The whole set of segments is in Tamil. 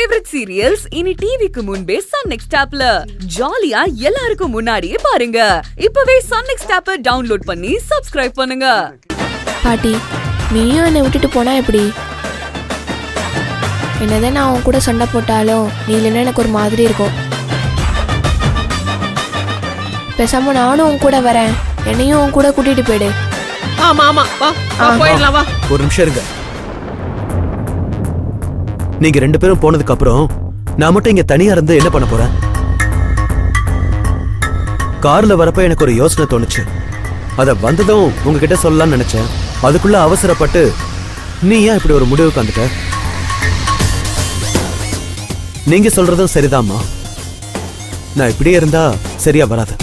ஃபேவரட் சீரியல்ஸ் இனி டிவிக்கு முன்பே சன் நெக்ஸ்ட் ஆப்ல ஜாலியா எல்லாருக்கும் முன்னாடியே பாருங்க. இப்பவே சன் நெக்ஸ்ட் ஆப்பை டவுன்லோட் பண்ணி சப்ஸ்கிரைப் பண்ணுங்க. பாட்டி, நீயும் என்னை விட்டுட்டு போனா எப்படி? என்னதான் நான் உன் கூட சண்டை போட்டாலும் நீ இல்லைன்னா எனக்கு ஒரு மாதிரி இருக்கும். பேசாம நானும் உன் கூட வரேன், என்னையும் உன் கூட கூட்டிட்டு போயிடு. ஆமா ஆமா வா போயிடலாம் வா. ஒரு நிமிஷம் இருங்க. நீங்க ரெண்டு பேரும் போனதுக்கு அப்புறம் நான் மட்டும் இங்க தனியா இருந்து என்ன பண்ண போறேன்? கார்ல வரப்ப எனக்கு ஒரு யோசனை தோணுச்சு. அத வந்ததும் உங்ககிட்ட சொல்லலாம்னு நினைச்சேன். அதுக்குள்ள அவசரப்பட்டு நீ ஏன் இப்படி ஒரு முடிவுக்கு வந்துட்ட? நீங்க சொல்றதும் சரிதாம்மா. நான் இப்படியே இருந்தா சரியா வராது.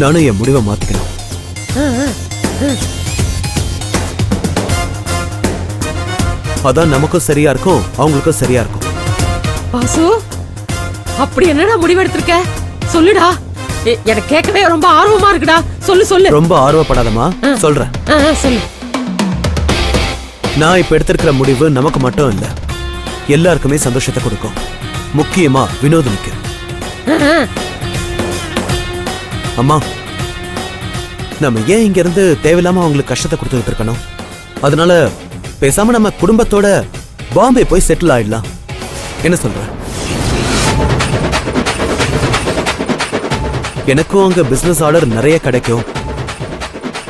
நானும் என் முடிவை மாத்திக்கணும். அதான் நமக்கும் சரியா இருக்கும், அவங்களுக்கும் சரியா இருக்கும். பாசு, அப்படி என்னடா முடிவெடுத்திருக்க? சொல்லுடா, எனக்கு கேட்கவே ரொம்ப ஆர்வமா இருக்குடா. சொல்லு சொல்லு. ரொம்ப ஆர்வப்படாதமா, சொல்றேன். சொல்லு. நான் இப்ப எடுத்திருக்கிற முடிவு நமக்கு மட்டும் இல்ல, எல்லாருக்குமே சந்தோஷத்தை கொடுக்கும். முக்கியமா வினோதினிக்கு. அம்மா, நம்ம ஏன் இங்க இருந்து தேவையில்லாம அவங்களுக்கு கஷ்டத்தை கொடுத்துட்டு இருக்கணும்? அதனால பேசாம நம்ம குடும்பத்தோட பாம்பே போய் செட்டில் ஆயிடலாம். என்ன சொல்ற? எனக்கும் அங்க பிசினஸ் ஆர்டர் நிறைய கிடைக்கும்.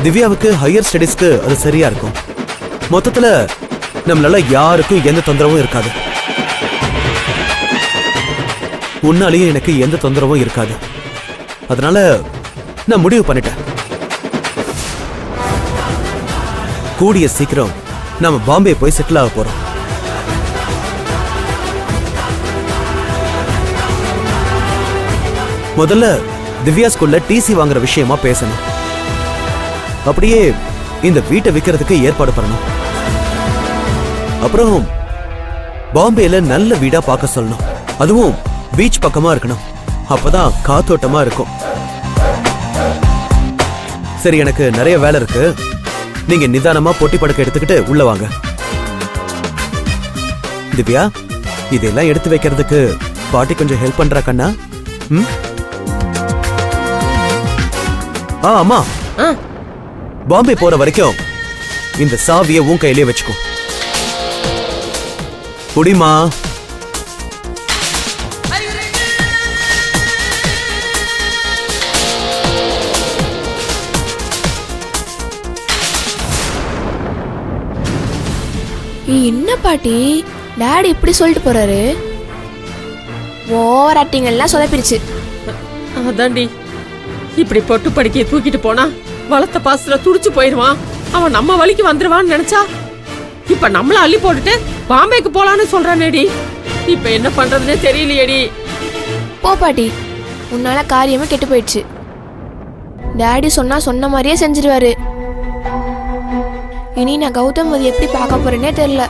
திவ்யாவுக்கு ஹையர் ஸ்டடீஸ்க்கு அது சரியா இருக்கும். மொத்தத்துல நம்மளால யாருக்கும் எந்த தொந்தரவும் இருக்காது. உன்னாலேயே எனக்கு எந்த தொந்தரவும் இருக்காது. அதனால நான் முடிவு பண்ணிட்டேன். கூடிய சீக்கிரம் நாம பாம்பே போய் செட்டில் ஆக போறோம். முதல்ல திவ்யா ஸ்கூல்ல டிசி வாங்குற விஷயமா பேசணும். அப்படியே இந்த வீட்டை விற்கிறதுக்கு ஏற்பாடு பண்ணணும். அப்புறம் பாம்பேல நல்ல வீடா பார்க்க சொல்லணும். அதுவும் பீச் பக்கமா இருக்கணும். அப்பதான் காத்தோட்டமா இருக்கும். சரி, எனக்கு நிறைய வேலை இருக்கு. நீங்க நிதானமா பொட்டி படுக்க எடுத்துக்கிட்டு உள்ள வாங்க. திவ்யா, இதெல்லாம் எடுத்து வைக்கிறதுக்கு பாட்டி கொஞ்சம் ஹெல்ப் பண்றா கண்ணா? அம்மா, பாம்பே போற வரைக்கும் இந்த சாவியை உன் கையிலே வச்சுக்கோ. குடிமா. என்ன பாட்டி, டாடி இப்படி சொல்லிட்டு போறாரு? ஓவர் ஆக்டிங் எல்லாம் சொதப்பிருச்சு. அதாண்டி, இப்படி பொட்டு படிக்கையை தூக்கிட்டு போனா வளர்த்த பாசத்துல துடிச்சு போயிடுவான். அவன் நம்ம வழிக்கு வந்துருவான்னு நினைச்சா இப்ப நம்மள அள்ளி போட்டுட்டு பாம்பேக்கு போலான்னு சொல்றானேடி. இப்ப என்ன பண்றதுன்னே தெரியலையேடி. போ பாட்டி, உன்னால காரியமே கெட்டு போயிடுச்சு. டாடி சொன்ன மாதிரியே செஞ்சிருவாரு. இனி நான் கௌதம் அது எப்படி பார்க்க போறேன்னே தெரியல.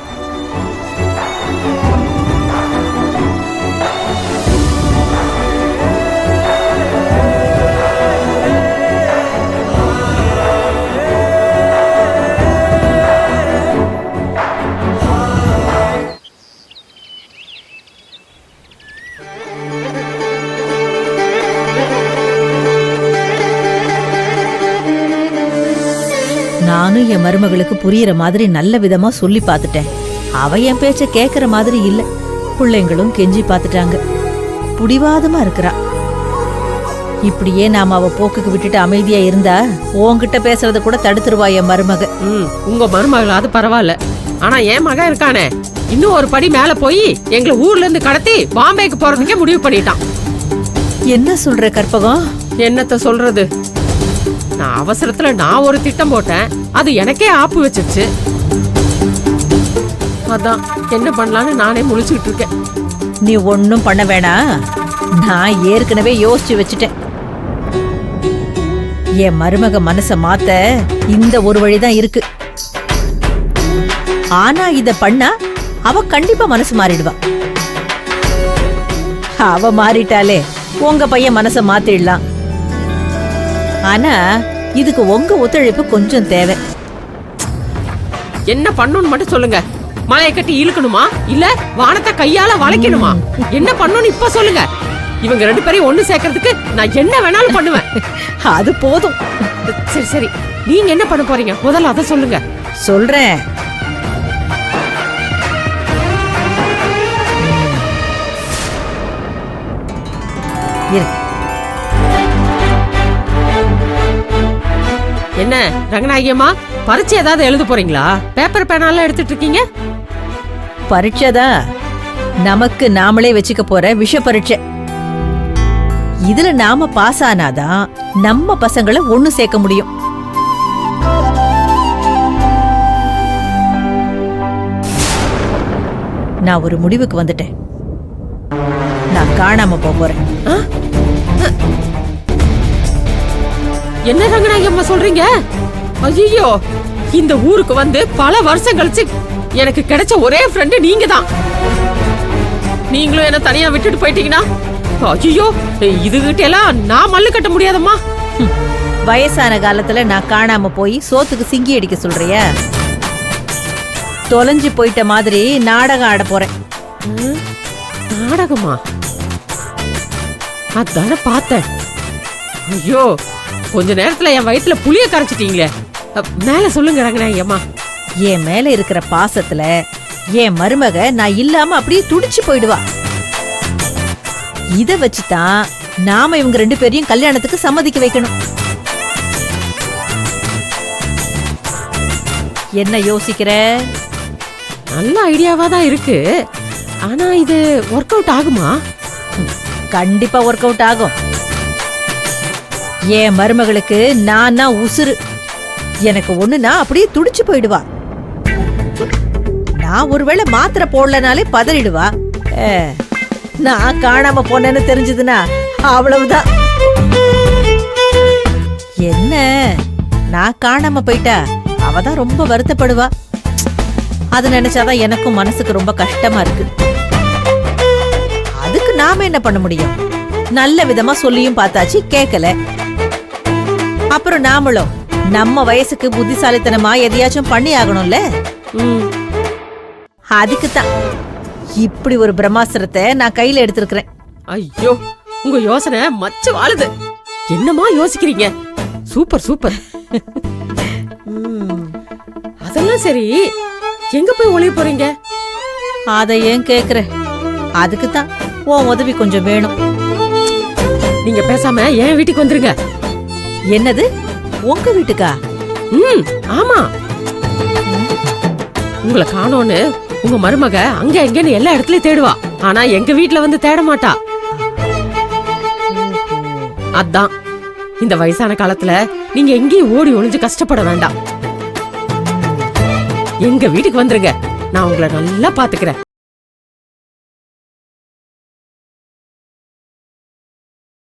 நானும் என் மருமகளுக்கு புரியுற மாதிரி நல்ல விதமா சொல்லி பார்த்துட்டேன். அவ என் பேச்ச கேக்குற மாதிரி இல்ல. பிள்ளைங்களும் கெஞ்சி பார்த்துட்டாங்க. புடிவாதமா இருக்கிறா. இப்படியே நாம அவ போக்குக்கு விட்டுட்டு அமைதியா இருந்தா உன்கிட்ட பேசுறத கூட தடுத்துருவா என் மருமக. உங்க மருமகளாவது பரவாயில்ல, ஆனா என் மகன் இருக்கானே, இன்னும் ஒரு படி மேல போய் எங்களை ஊர்ல இருந்து கடத்தி பாம்பேக்கு போறதுக்கே முடிவு பண்ணிட்டான். என்ன சொல்ற கற்பகம்? என்னத்த சொல்றது, நான் அவசரத்துல நான் ஒரு திட்டம் போட்டேன், அது எனக்கே ஆப்பு வச்சிருச்சு. அதான் என்ன பண்ணலான்னு நானே முழிச்சுக்கிட்டு இருக்கேன். நீ ஒன்னும் பண்ண வேணாம், நான் ஏற்கனவே யோசிச்சு வச்சுட்டேன். என் மருமக மனச மாத்த இந்த ஒரு வழிதான் இருக்கு. ஆனா இத பண்ணா அவ கண்டிப்பா மனசு மாறிடுவா. அவ மாறிட்டாலே உங்க பையன் மனச மாத்திடலாம். ஆனா இதுக்கு உங்க ஒத்துழைப்பு கொஞ்சம் தேவை. என்ன பண்ணணும்னு மட்டும் சொல்லுங்க. மலையை கட்டி இழுக்கணுமா இல்ல வானத்தை கையால வளைக்கணுமா? என்ன பண்ணணும்னு இப்ப சொல்லுங்க. இவங்க 2 பேரையும் ஒண்ணு சேர்க்கறதுக்கு நான் என்ன வேணாலும் பண்ணுவேன். அது போதும். சரி சரி, நீங்க என்ன பண்ண போறீங்க முதல்ல அதை சொல்லுங்க. சொல்றேன். இரு. என்ன ரங்கநாயகியம்மா, பரீட்சை ஏதாவது எழுத போறீங்களா? பேப்பர் பேனால எடுத்துட்டு இருக்கீங்க? பரீட்சைதான் நமக்கு நாமளே வச்சுக்க போற விஷ பரீட்சை. இதுல நாம பாஸ் ஆனாதான் நம்ம பசங்களை ஒண்ணு சேர்க்க முடியும். நான் ஒரு முடிவுக்கு வந்துட்டேன். நான் காணாம போறேன். என்ன ரங்கநாயகியம்மா சொல்றீங்க? ஐயோ, இந்த ஊருக்கு வந்து பல வருஷம் கழிச்சு எனக்கு கிடைச்ச ஒரே ஃப்ரெண்டு நீங்க தான். நீங்களும் என்ன தனியா விட்டுட்டு போயிட்டீங்கன்னா ஐயோ, இதுகிட்ட எல்லாம் நான் மல்லு கட்ட முடியாதம்மா. வயசான காலத்துல நான் காணாம போய் சோத்துக்கு சிங்கி அடிக்க சொல்றியா? தொலைஞ்சு போயிட்ட மாதிரி நாடகம் ஆட போறேன். நாடகமா? அதான பார்த்தேன். ஐயோ, கொஞ்ச நேரத்துல என் வயித்துல புளிய கரைச்சிட்டீங்களே. மேல சொல்லுங்க ரங்கநாயகியம்மா. என் மேல இருக்கிற பாசத்துல என் மருமக நான் இல்லாம அப்படியே துடிச்சு போயிடுவா. இத வச்சுதான் நாம இவங்க 2 பேரையும் கல்யாணத்துக்கு சம்மதிக்க வைக்கணும். என்ன யோசிக்கிற? நல்ல ஐடியாவா தான் இருக்கு. ஆனா இது ஒர்க் அவுட் ஆகுமா? கண்டிப்பா ஒர்க் அவுட் ஆகும். என் மருமகளுக்கு நான் உசுரு. எனக்கு ஒண்ணுனா அப்படியே துடிச்சு போயிடுவா. நான் ஒருவேளை மாத்திரை போடலனாலே பதறிடுவா. நான் காணாம போனேன்னு தெரிஞ்சதுன்னா அவ்வளவுதான். என்ன, நான் காணாம போயிட்டா அவதான் ரொம்ப வருத்தப்படுவா. அது நினைச்சாதான் எனக்கும் மனசுக்கு ரொம்ப கஷ்டமா இருக்கு. அதுக்கு நாம என்ன பண்ண முடியும்? நல்ல விதமா சொல்லியும் பார்த்தாச்சு, கேட்கல. அப்புறம் நாமளும் நம்ம வயசுக்கு புத்திசாலித்தனமா எதையாச்சும் பண்ணி ஆகணும்ல. அதுக்குத்தான் இப்படி ஒரு பிரம்மாஸ்திரத்தை நான் கையில எடுத்திருக்கிறேன். ஐயோ, உங்க யோசனை மச்சு வாழுது. என்னமா யோசிக்கிறீங்க? Super super. அதெல்லாம் சரி, எங்க போய் ஒளிய போறீங்க? அதை ஏன் கேக்குற? அதுக்குத்தான் உன் உதவி கொஞ்சம் வேணும். நீங்க பேசாம என் வீட்டுக்கு வந்துருங்க. என்னது, உங்க வீட்டுக்கா? ஆமா. உங்களை காணோன்னு உங்க மருமக அங்க எங்கன்னு எல்லா இடத்துலயும் தேடுவா. ஆனா எங்க வீட்டுல வந்து தேட மாட்டா. அதான் இந்த வயசான காலத்துல நீங்க எங்கேயும் ஓடி ஒளிஞ்சு கஷ்டப்பட வேண்டாம். எங்க வீட்டுக்கு வந்துருங்க, நான் உங்களை நல்லா பாத்துக்கிறேன்.